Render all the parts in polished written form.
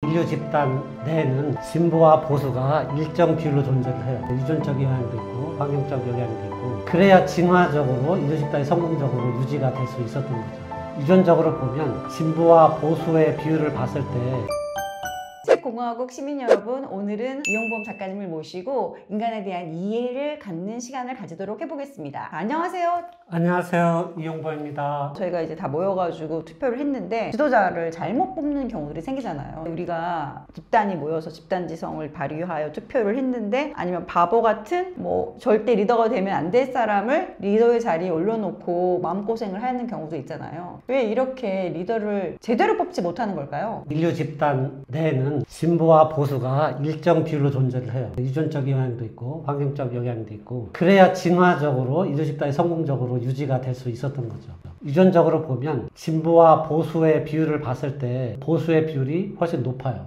인류 집단 내에는 진보와 보수가 일정 비율로 존재를 해요. 유전적 영향도 있고 환경적 영향도 있고, 그래야 진화적으로 인류 집단이 성공적으로 유지가 될 수 있었던 거죠. 유전적으로 보면 진보와 보수의 비율을 봤을 때 공화국 시민 여러분, 오늘은 이용범 작가님을 모시고 인간에 대한 이해를 갖는 시간을 가지도록 해보겠습니다. 안녕하세요. 안녕하세요, 이용범입니다. 저희가 이제 다 모여가지고 투표를 했는데 지도자를 잘못 뽑는 경우들이 생기잖아요. 우리가 집단이 모여서 집단지성을 발휘하여 투표를 했는데, 아니면 바보 같은 절대 리더가 되면 안 될 사람을 리더의 자리에 올려놓고 마음고생을 하는 경우도 있잖아요. 왜 이렇게 리더를 제대로 뽑지 못하는 걸까요? 인류 집단 내에는 진보와 보수가 일정 비율로 존재를 해요. 유전적 영향도 있고 환경적 영향도 있고, 그래야 진화적으로 인류 집단이 성공적으로 유지가 될 수 있었던 거죠. 유전적으로 보면 진보와 보수의 비율을 봤을 때 보수의 비율이 훨씬 높아요.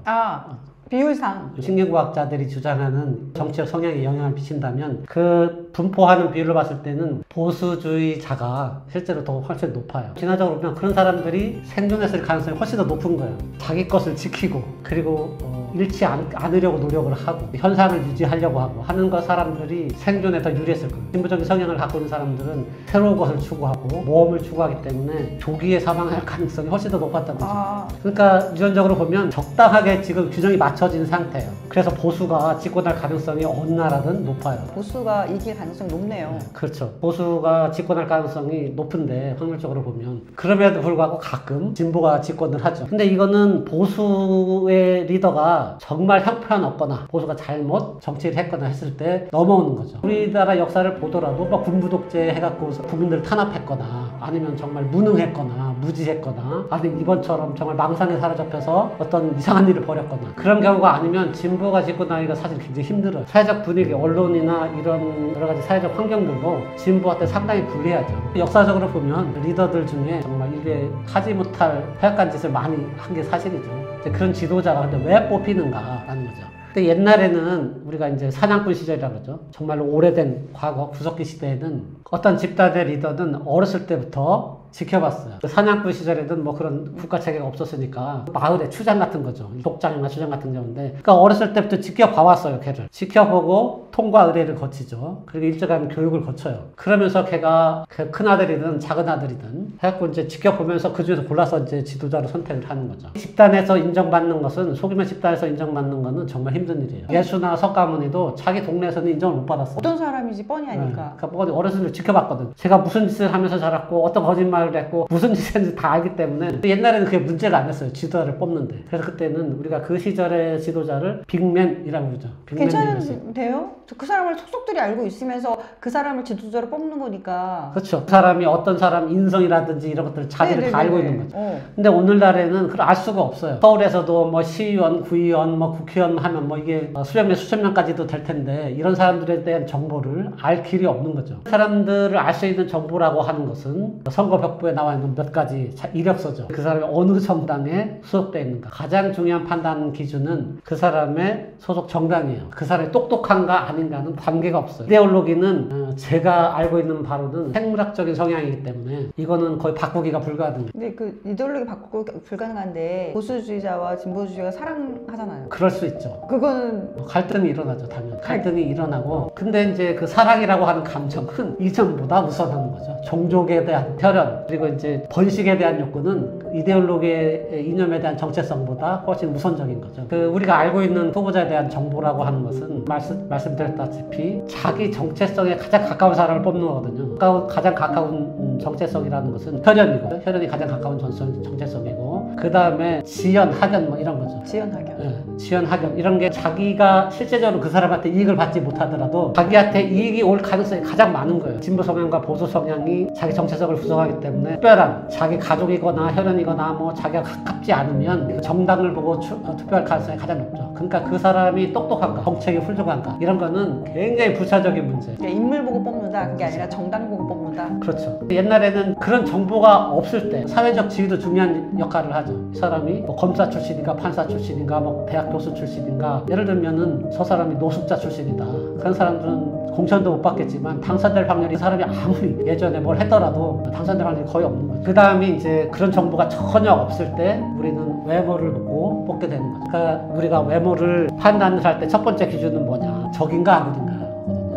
비율상 신경과학자들이 주장하는 정치적 성향에 영향을 미친다면 그 분포하는 비율로 봤을 때는 보수주의자가 실제로 더 훨씬 높아요. 진화적으로 보면 그런 사람들이 생존했을 가능성이 훨씬 더 높은 거예요. 자기 것을 지키고, 그리고 잃지 않으려고 노력을 하고 현상을 유지하려고 하고 하는 것, 사람들이 생존에 더 유리했을 거예요. 진보적인 성향을 갖고 있는 사람들은 새로운 것을 추구하고 모험을 추구하기 때문에 조기에 사망할 가능성이 훨씬 더 높았다는 거죠. 그러니까 유전적으로 보면 적당하게 지금 균형이 맞춰진 상태예요. 그래서 보수가 집권할 가능성이 어느 나라든 높아요. 보수가 이길 가능성이 높네요. 그렇죠. 보수가 집권할 가능성이 높은데, 확률적으로 보면. 그럼에도 불구하고 가끔 진보가 집권을 하죠. 근데 이거는 보수의 리더가 정말 형편없거나 보수가 잘못 정치를 했거나 했을 때 넘어오는 거죠. 우리나라 역사를 보더라도 군부 독재 해갖고 국민들을 탄압했거나, 아니면 정말 무능했거나 무지했거나, 아니면 이번처럼 정말 망상에 사로잡혀서 어떤 이상한 일을 벌였거나, 그런 경우가 아니면 진보가 집권하기가 사실 굉장히 힘들어요. 사회적 분위기, 언론이나 이런 여러 가지 사회적 환경들도 진보한테 상당히 불리하죠. 역사적으로 보면 리더들 중에 정말 이게 하지 못할 허약한 짓을 많이 한 게 사실이죠. 그런 지도자가 근데 왜 뽑히는가라는 거죠. 근데 옛날에는 우리가 이제 사냥꾼 시절이라고 그러죠. 정말로 오래된 과거 구석기 시대에는 어떤 집단의 리더는 어렸을 때부터 지켜봤어요. 사냥꾼 시절에는 그런 국가 체계가 없었으니까 마을에 추장 같은 거죠. 독장이나 추장 같은 경우인데, 그러니까 어렸을 때부터 지켜봐왔어요. 걔를 지켜보고 통과 의례를 거치죠. 그리고 일정한 교육을 거쳐요. 그러면서 걔가 큰 아들이든 작은 아들이든 해갖고 이제 지켜보면서 그 중에서 골라서 이제 지도자로 선택을 하는 거죠. 집단에서 인정받는 것은, 소규모 집단에서 인정받는 것은 정말 힘든 일이에요. 예수나 석가모니도 자기 동네에서는 인정을 못 받았어요. 어떤 사람인지 뻔히 아니까. 그러니까 어렸을 때 지켜봤거든. 제가 무슨 짓을 하면서 자랐고 어떤 거짓말을 했고 무슨 짓을 했는지 다 알기 때문에. 옛날에는 그게 문제가 안 됐어요. 지도자를 뽑는데. 그래서 그때는 우리가 그 시절의 지도자를 빅맨이라고 그러죠. 괜찮은데요? 그 사람을 속속들이 알고 있으면서 그 사람을 지도자로 뽑는 거니까. 그렇죠. 그 사람이 어떤 사람 인성이라든지 이런 것들을 자기를 다 알고 있는 거죠. 근데 오늘날에는 그걸 알 수가 없어요. 서울에서도 시의원, 구의원, 국회의원 하면 이게 수백 명, 수천 명까지도 될 텐데, 이런 사람들에 대한 정보를 알 길이 없는 거죠. 사람들을 알 수 있는 정보라고 하는 것은 선거벽부에 나와 있는 몇 가지 이력서죠. 그 사람이 어느 정당에 소속되어 있는가. 가장 중요한 판단 기준은 그 사람의 소속 정당이에요. 그 사람이 똑똑한가 아닌가는 관계가 없어요. 이데올로기는 제가 알고 있는 바로는 생물학적인 성향이기 때문에 이거는 거의 바꾸기가 불가능해요. 근데 그 이데올로기 바꾸기 불가능한데 보수주의자와 진보주의자가 사랑하잖아요. 그럴 수 있죠. 그거는 갈등이 일어나죠. 당연히 갈등이 일어나고, 근데 이제 그 사랑이라고 하는 감정은 이전보다 우선하는 거죠. 종족에 대한 혈연, 그리고 이제 번식에 대한 욕구는 이데올로기의 이념에 대한 정체성보다 훨씬 우선적인 거죠. 우리가 알고 있는 후보자에 대한 정보라고 하는 것은 말씀드렸다시피 자기 정체성에 가장 가까운 사람을 뽑는 거거든요. 가장 가까운 정체성이라는 것은 혈연이고, 혈연이 가장 가까운 정체성이고, 그 다음에 지연, 학연 이런 거죠. 지연, 학연. 네, 지연, 학연 이런 게 자기가 실제적으로 그 사람한테 이익을 받지 못하더라도 자기한테 이익이 올 가능성이 가장 많은 거예요. 진보 성향과 보수 성향이 자기 정체성을 구성하기 때문에 특별한 자기 가족이거나 혈연이거나 자기가 가깝지 않으면 그 정당을 보고 투표할 가능성이 가장 높죠. 그러니까 그 사람이 똑똑한가, 정책이 훌륭한가, 이런 거는 굉장히 부차적인 문제. 인물 보고 뽑는 뽑는다. 그게 아니라 정당 보고 뽑는다. 그렇죠. 옛날에는 그런 정보가 없을 때 사회적 지위도 중요한 역할을 하죠. 이 사람이 뭐 검사 출신인가 판사 출신인가 뭐 대학 교수 출신인가, 예를 들면은 저 사람이 노숙자 출신이다. 그런 사람들은 공천도 못 받겠지만 당선될 확률이, 사람이 아무리 예전에 뭘 했더라도 당선될 확률이 거의 없는 거죠. 그 다음에 이제 그런 정보가 전혀 없을 때 우리는 외모를 보고 뽑게 되는 거죠. 그러니까 우리가 외모를 판단을 할 때 첫 번째 기준은 뭐냐, 적인가 아닌가.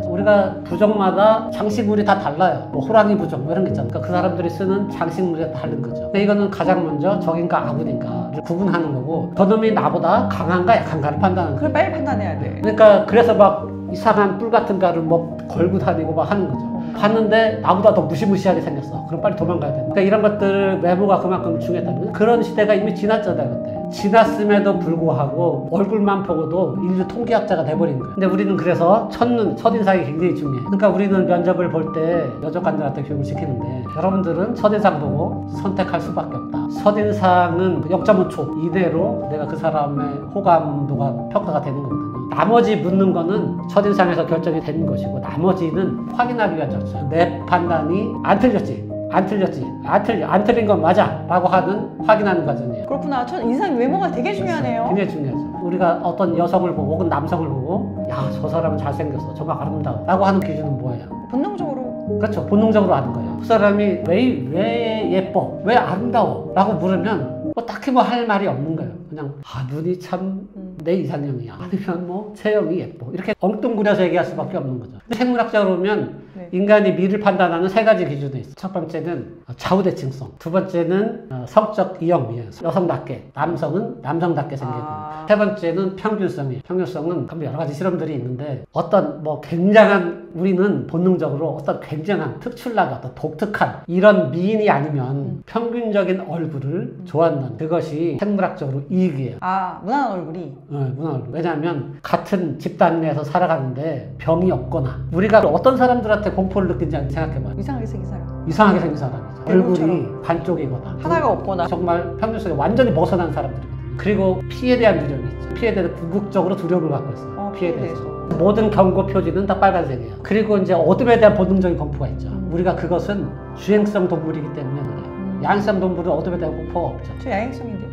우리가 부정마다 장식물이 다 달라요. 뭐 호랑이 부정 뭐 이런 게 있잖아요. 그러니까 그 사람들이 쓰는 장식물이 다른 거죠. 근데 이거는 가장 먼저 적인가 아군인가를 구분하는 거고, 저놈이 나보다 강한가 약한가를 판단하는 그걸 거예요. 빨리 판단해야 돼. 그러니까 그래서 막 이상한 뿔 같은 가를 뭐 걸고 다니고 막 하는 거죠. 봤는데 나보다 더 무시무시하게 생겼어. 그럼 빨리 도망가야 된다. 그러니까 이런 것들, 외모가 그만큼 중요했다는 거예요. 그런 시대가 이미 지났잖아요, 그때. 지났음에도 불구하고 얼굴만 보고도 인류 통계학자가 돼버린 거예요. 근데 우리는 그래서 첫인상이 굉장히 중요해요. 그러니까 우리는 면접을 볼 때 여직관들한테 교육을 시키는데, 여러분들은 첫인상 보고 선택할 수밖에 없다. 첫인상은 0.5초 이내로 내가 그 사람의 호감도가 평가가 되는 거거든요. 나머지 묻는 거는 첫인상에서 결정이 되는 것이고, 나머지는 확인하기 위한 절차. 내 판단이 안 틀렸지, 안 틀린 건 맞아 라고 하는 확인하는 과정이에요. 그렇구나. 첫 인상 외모가 되게 중요하네요. 굉장히 중요하죠. 우리가 어떤 여성을 보고 혹은 남성을 보고, 야, 저 사람은 잘생겼어, 정말 아름다워 라고 하는 기준은 뭐예요? 본능적으로. 그렇죠. 본능적으로 하는 거예요. 그 사람이 왜 예뻐, 왜 아름다워 라고 물으면 뭐 딱히 뭐 할 말이 없는 거예요. 그냥 눈이 참 내 이상형이야, 아니면 뭐 체형이 예뻐, 이렇게 엉뚱구려서 얘기할 수밖에 없는 거죠. 생물학적으로 보면 네. 인간이 미를 판단하는 세 가지 기준이 있어요. 첫 번째는 좌우대칭성, 두 번째는 성적 이형, 여성답게, 남성은 남성답게 생겨야 됩니다. 세 번째는 평균성이에요. 평균성은 여러 가지 실험들이 있는데, 어떤 뭐 굉장한, 우리는 본능적으로 어떤 굉장한 특출나게 어떤 독특한 이런 미인이 아니면 평균적인 얼굴을 좋아한다는, 그것이 생물학적으로 이익이에요. 무난한 얼굴이. 문화 얼굴. 왜냐하면 같은 집단 내에서 살아가는데 병이 없거나, 우리가 어떤 사람들한테 공포를 느낀지 생각해봐요. 이상하게 생긴 사람. 이상하게 생긴 사람이죠. 얼굴이 반쪽이거나 하나가 없거나. 정말 평균성에 완전히 벗어난 사람들이거든요. 그리고 피에 대한 두려움이 있죠. 피에 대해서 궁극적으로 두려움을 갖고 있어요. 피에 대해서. 모든 경고 표지는 다 빨간색이에요. 그리고 이제 어둠에 대한 본능적인 공포가 있죠. 우리가 그것은 주행성 동물이기 때문에 그래요. 야행성 동물은 어둠에 대한 공포가 없죠. 저 야행성인데.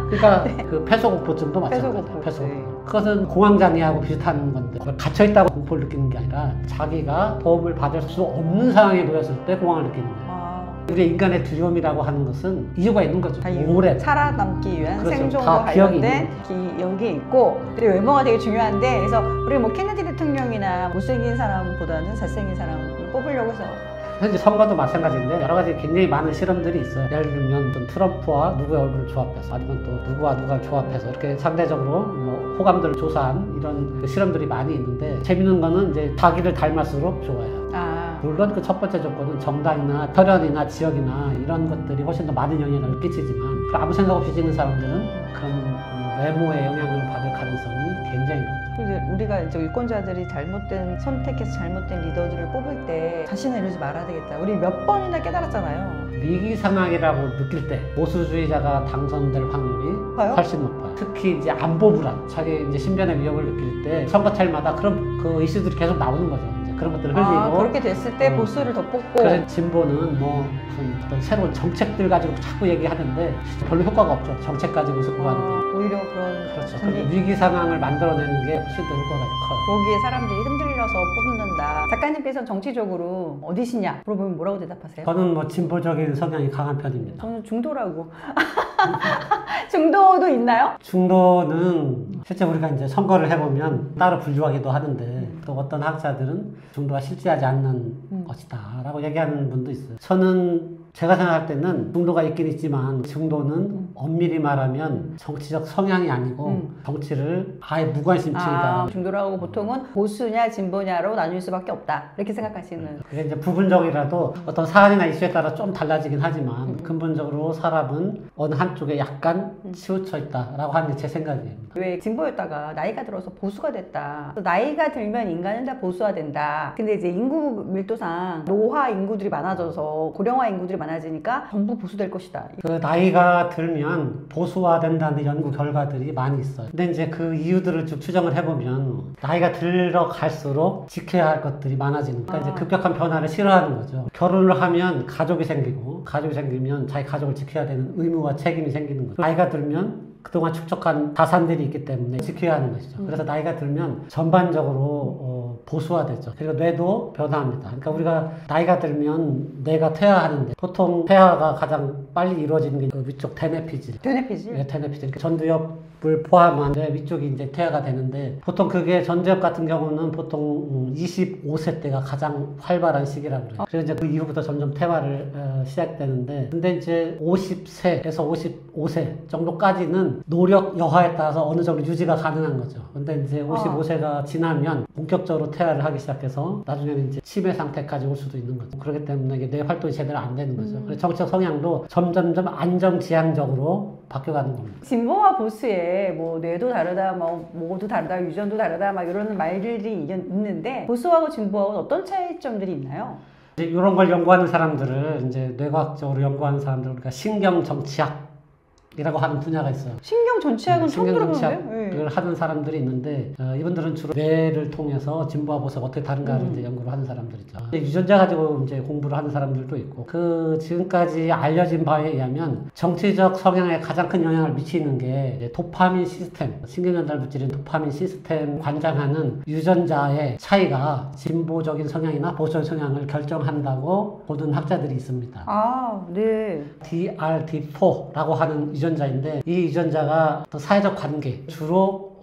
그러니까 그 폐소공포증도 마찬가지예요. 폐소공포. 그것은 공황장애하고 비슷한 건데, 갇혀있다고 공포를 느끼는 게 아니라 자기가 도움을 받을 수 없는 상황에 놓였을 때 공황을 느끼는 거예요. 우리 인간의 두려움이라고 하는 것은 이유가 있는 거죠. 오래 살아남기 위한 그렇죠. 생존과 관련된 기억이 있고, 그리고 외모가 되게 중요한데, 그래서 우리 뭐 케네디 대통령이나 못생긴 사람보다는 잘생긴 사람을 뽑으려고 해서. 현재 선거도 마찬가지인데 여러 가지 굉장히 많은 실험들이 있어요. 예를 들면 어떤 트럼프와 누구의 얼굴을 조합해서, 아니면 또 누구와 누가 조합해서 이렇게 상대적으로 뭐 호감도를 조사한 이런 그 실험들이 많이 있는데, 재밌는 거는 이제 자기를 닮을수록 좋아요. 물론 그 첫 번째 조건은 정당이나 혈연이나 지역이나 이런 것들이 훨씬 더 많은 영향을 끼치지만, 아무 생각 없이 찍는 사람들은 그런 외모의 영향을 받을 가능성이 굉장히 높죠. 우리가 이제 유권자들이 선택해서 잘못된 리더들을 뽑을 때 자신을 이러지 말아야 되겠다. 우리 몇 번이나 깨달았잖아요. 위기 상황이라고 느낄 때 보수주의자가 당선될 확률이 훨씬 높아요. 특히 이제 안보 불안, 자기 이제 신변의 위협을 느낄 때 선거철마다 그런 그 이슈들이 계속 나오는 거죠. 그런 것들을 흘리고. 그렇게 됐을 때 보수를 더 뽑고. 그래서 진보는 뭐 무슨 어떤 새로운 정책들 가지고 자꾸 얘기하는데 별로 효과가 없죠. 정책 가지고 승부하는 거. 오히려 그런. 그렇죠. 위기 상황을 만들어내는 게 훨씬 더 효과가 커요. 거기에 사람들이 흔들려서 뽑는다. 작가님께서는 정치적으로 어디시냐 물어보면 뭐라고 대답하세요? 저는 뭐 진보적인 성향이 강한 편입니다. 저는 중도라고. 중도도 있나요? 중도는 실제 우리가 이제 선거를 해보면 따로 분류하기도 하는데, 또 어떤 학자들은 중도가 실제하지 않는 것이다 라고 얘기하는 분도 있어요. 저는 제가 생각할 때는 중도가 있긴 있지만, 중도는 엄밀히 말하면 정치적 성향이 아니고 정치를 아예 무관심증이다. 중도라고 보통은 보수냐 진보냐로 나뉠 수밖에 없다, 이렇게 생각하시는. 그게 이제 부분적이라도 어떤 사안이나 이슈에 따라 좀 달라지긴 하지만 근본적으로 사람은 어느 한쪽에 약간 치우쳐 있다라고 하는 게 제 생각입니다. 왜 진보였다가 나이가 들어서 보수가 됐다. 나이가 들면 인간은 다 보수화 된다. 근데 이제 인구 밀도상 노화 인구들이 많아져서 고령화 인구들이 많아지니까 전부 보수될 것이다. 그 나이가 들면 보수화된다는 연구 결과들이 많이 있어요. 근데 이제 그 이유들을 쭉 추정을 해보면 나이가 들어갈수록 지켜야 할 것들이 많아지는 거예요. 그러니까 이제 급격한 변화를 싫어하는 거죠. 결혼을 하면 가족이 생기고 가족이 생기면 자기 가족을 지켜야 되는 의무와 책임이 생기는 거죠. 나이가 들면 그동안 축적한 자산들이 있기 때문에 지켜야 하는 것이죠. 그래서 나이가 들면 전반적으로 보수화되죠. 그리고 뇌도 변화합니다. 그러니까 우리가 나이가 들면 뇌가 퇴화하는데 보통 퇴화가 가장 빨리 이루어지는 게 그 위쪽 테네피질. 되뇌피지? 네, 테네피질. 그러니까 전두엽을 포함한 뇌 위쪽이 이제 퇴화가 되는데 보통 그게 전두엽 같은 경우는 보통 25세 때가 가장 활발한 시기라고 그래요. 그래서 이제 그 이후부터 점점 퇴화를 시작되는데 근데 이제 50세에서 55세 정도까지는 노력 여하에 따라서 어느 정도 유지가 가능한 거죠. 근데 이제 55세가 지나면 본격적으로 퇴화를 하기 시작해서 나중에는 이제 치매 상태까지 올 수도 있는 거죠. 그렇기 때문에 이게 뇌 활동이 제대로 안 되는 거죠. 그래서 정치적 성향도 점점점 안정지향적으로 바뀌어가는 겁니다. 진보와 보수의 뭐 뇌도 다르다, 뭐 뭐도 다르다, 유전도 다르다, 막 이런 말들이 있는데 보수하고 진보하고는 어떤 차이점들이 있나요? 이제 이런 걸 연구하는 사람들을 이제 뇌과학적으로 연구하는 사람들 그러니까 신경정치학이라고 하는 분야가 있어요. 신경 전치학은 처음 들어보는데요? 신경정치학을 하는 사람들이 있는데 이분들은 주로 뇌를 통해서 진보와 보수가 어떻게 다른가를 이제 연구를 하는 사람들이죠. 유전자 가지고 이제 공부를 하는 사람들도 있고 그 지금까지 알려진 바에 의하면 정치적 성향에 가장 큰 영향을 미치는 게 이제 도파민 시스템, 신경전달 물질인 도파민 시스템 관장하는 유전자의 차이가 진보적인 성향이나 보수적인 성향을 결정한다고 보는 학자들이 있습니다. 아, 네. DRD4라고 하는 유전자인데 이 유전자가 또 사회적 관계 주로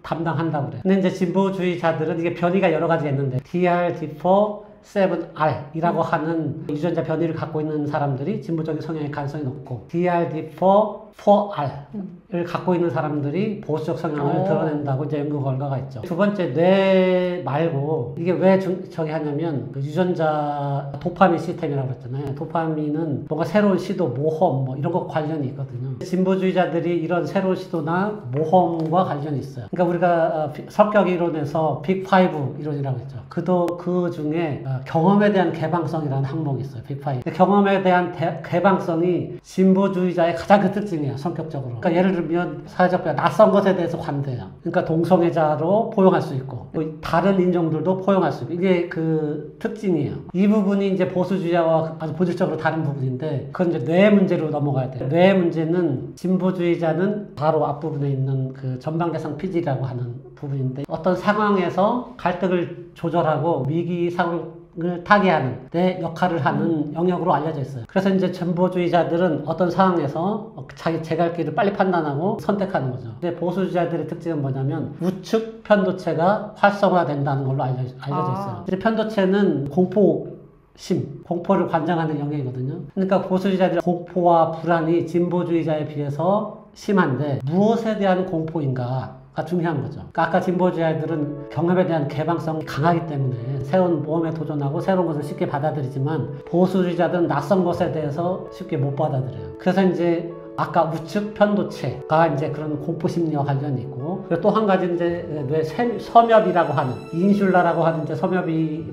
담당한다고 그래요. 근데 이제 진보주의자들은 이게 변이가 여러 가지가 있는데 DRD4 7R이라고 하는 유전자 변이를 갖고 있는 사람들이 진보적인 성향의 가능성이 높고 DRD4 4R을 갖고 있는 사람들이 보수적 성향을 드러낸다고 이제 연구 결과가 있죠. 두 번째, 뇌 말고 이게 왜 저기 하냐면 그 유전자 도파민 시스템이라고 했잖아요. 도파민은 뭔가 새로운 시도, 모험 뭐 이런 것 관련이 있거든요. 진보주의자들이 이런 새로운 시도나 모험과 관련이 있어요. 그러니까 우리가 성격 이론에서 빅5 이론이라고 했죠. 그 중에 경험에 대한 개방성이라는 항목이 있어요. 빅5. 경험에 대한 개방성이 진보주의자의 가장 큰 특징이에요. 성격적으로. 그러니까 예를 들면 사회적 변화, 낯선 것에 대해서 관대해요. 그러니까 동성애자로 포용할 수 있고 또 다른 인종들도 포용할 수 있고 이게 그 특징이에요. 이 부분이 이제 보수주의자와 아주 본질적으로 다른 부분인데 그건 이제 뇌 문제로 넘어가야 돼요. 뇌 문제는 진보주의자는 바로 앞부분에 있는 그 전방대상 피질이라고 하는 부분인데 어떤 상황에서 갈등을 조절하고 위기상을 타개하는 데 역할을 하는 영역으로 알려져 있어요. 그래서 이제 진보주의자들은 어떤 상황에서 자기 제갈길을 빨리 판단하고 선택하는 거죠. 근데 보수주의자들의 특징은 뭐냐면 우측 편도체가 활성화된다는 걸로 알려져 있어요. 근데 편도체는 공포를 관장하는 영역이거든요. 그러니까 보수주의자들의 공포와 불안이 진보주의자에 비해서 심한데 무엇에 대한 공포인가? 가 중요한 거죠. 그러니까 아까 진보주의자들은 경험에 대한 개방성이 강하기 때문에 새로운 모험에 도전하고 새로운 것을 쉽게 받아들이지만 보수주의자들은 낯선 것에 대해서 쉽게 못 받아들여요. 그래서 이제 아까 우측 편도체가 이제 그런 공포 심리와 관련이 있고 그리고 또 한 가지 이제 뇌 섬엽이라고 하는 인슐라라고 하는 이제 섬엽이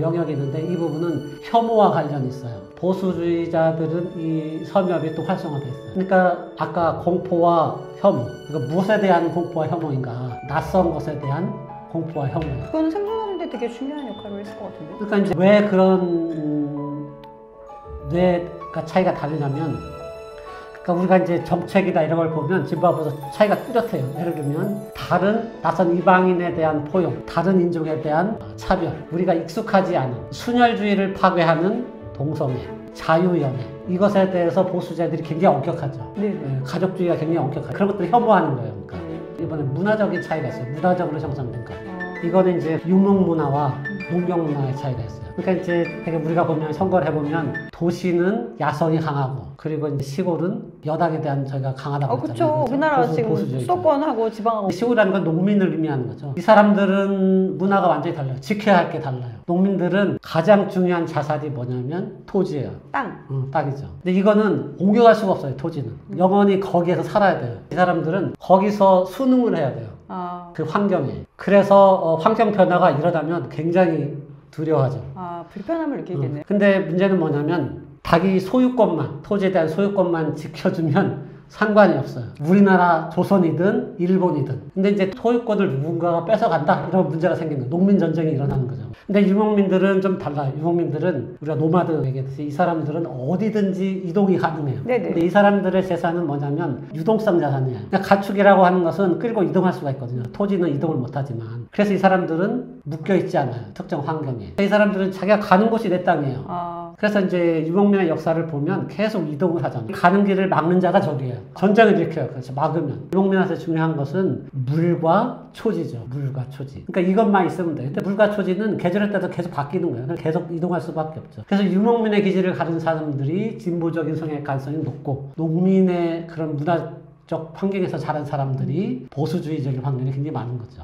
영역이 있는데 이 부분은 혐오와 관련이 있어요. 보수주의자들은 이 섬엽이 또 활성화되어 있어요. 그러니까 아까 공포와 혐오, 그러니까 무엇에 대한 공포와 혐오인가? 낯선 것에 대한 공포와 혐오예요. 그건 생존하는데 되게 중요한 역할을 했을 것 같은데. 그러니까 이제 왜 그런 뇌가 차이가 다르냐면, 그러니까 우리가 이제 정책이다 이런 걸 보면 진보하고서 차이가 뚜렷해요. 예를 들면 다른 낯선 이방인에 대한 포용, 다른 인종에 대한 차별, 우리가 익숙하지 않은 순혈주의를 파괴하는 동성애, 자유연애 이것에 대해서 보수자들이 굉장히 엄격하죠. 네. 가족주의가 굉장히 엄격하죠. 그런 것들을 혐오하는 거예요. 그러니까 이번에 문화적인 차이가 있어요. 문화적으로 형성된 거. 이거는 이제 유목문화와 농경문화의 차이가 있어요. 그러니까 이제 되게 우리가 보면 선거를 해보면 도시는 야성이 강하고 그리고 이제 시골은 여당에 대한 저희가 강하다고 했잖아요. 그렇죠. 우리나라 지금 보수주의죠. 수도권하고 지방하고 시골이라는 건 농민을 의미하는 거죠. 이 사람들은 문화가 완전히 달라요. 지켜야 할 게 달라요. 농민들은 가장 중요한 자산이 뭐냐면 토지예요. 땅. 땅이죠. 근데 이거는 옮겨갈 수가 없어요. 토지는. 영원히 거기에서 살아야 돼요. 이 사람들은 거기서 수능을 해야 돼요. 그 환경에. 그래서 환경 변화가 일어나면 굉장히 두려워하죠. 불편함을 느끼겠네요. 근데 문제는 뭐냐면 자기 소유권만, 토지에 대한 소유권만 지켜주면 상관이 없어요. 우리나라 조선이든 일본이든. 근데 이제 소유권을 누군가가 뺏어간다? 이런 문제가 생기는 거예요. 농민 전쟁이 일어나는 거죠. 근데 유목민들은 좀 달라요. 유목민들은 우리가 노마드 얘기했듯이 이 사람들은 어디든지 이동이 가능해요. 네네. 근데 이 사람들의 재산은 뭐냐면 유동성 자산이에요. 그러니까 가축이라고 하는 것은 끌고 이동할 수가 있거든요. 토지는 이동을 못하지만. 그래서 이 사람들은 묶여있지 않아요. 특정 환경에. 이 사람들은 자기가 가는 곳이 내 땅이에요. 그래서 이제 유목민의 역사를 보면 계속 이동을 하잖아요. 가는 길을 막는 자가 적이에요. 전쟁을 일으켜요. 그래서 막으면. 유목민한테 중요한 것은 물과 초지죠. 물과 초지. 그러니까 이것만 있으면 돼요. 근데 물과 초지는 계절에 따라 계속 바뀌는 거예요. 계속 이동할 수밖에 없죠. 그래서 유목민의 기질을 가진 사람들이 진보적인 성향의 가능성이 높고, 농민의 그런 문화적 환경에서 자란 사람들이 보수주의적인 확률이 굉장히 많은 거죠.